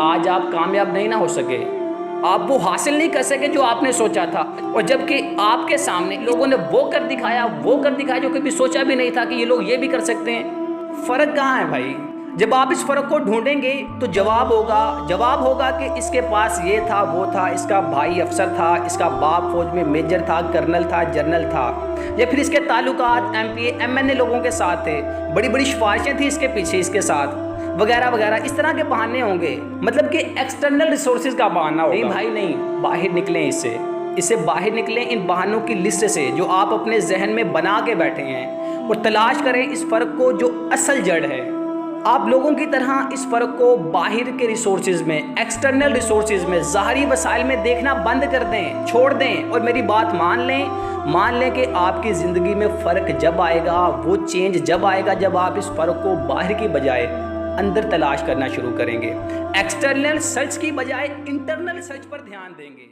آج آپ کامیاب نہیں نہ ہو سکے، آپ وہ حاصل نہیں کر سکے جو آپ نے سوچا تھا، اور جبکہ آپ کے سامنے لوگوں نے وہ کر دکھایا جو کبھی سوچا بھی نہیں تھا کہ یہ لوگ یہ بھی کر سکتے ہیں۔ فرق کہاں ہے بھائی؟ جب آپ اس فرق کو ڈھونڈیں گے تو جواب ہوگا کہ اس کے پاس یہ تھا وہ تھا، اس کا بھائی افسر تھا، اس کا باپ فوج میں میجر تھا، کرنل تھا، جنرل تھا، یا پھر اس کے تعلقات M P A M N A لوگوں کے ساتھ تھے، بڑی بڑی سفارشیں تھیں اس کے پیچھے اس کے ساتھ، وغیرہ وغیرہ۔ اس طرح کے بہانے ہوں گے، مطلب کہ ایکسٹرنل ریسورسز کا بہانہ ہوگا۔ نہیں بھائی نہیں، باہر نکلیں اس سے باہر نکلیں، ان بہانوں کی لسٹ سے جو آپ اپنے ذہن میں بنا کے بیٹھے ہیں، اور تلاش کریں اس فرق کو جو اصل جڑ ہے۔ آپ لوگوں کی طرح اس فرق کو باہر کے ریسورسز میں، ایکسٹرنل ریسورسز میں، ظاہری وسائل میں دیکھنا بند کر دیں، چھوڑ دیں، اور میری بات مان لیں کہ آپ کی زندگی میں فرق جب آئے گا، وہ چینج جب آئے گا جب آپ اس فرق کو باہر کی بجائے اندر تلاش کرنا شروع کریں گے، ایکسٹرنل سرچ کی بجائے انٹرنل سرچ پر دھیان دیں گے۔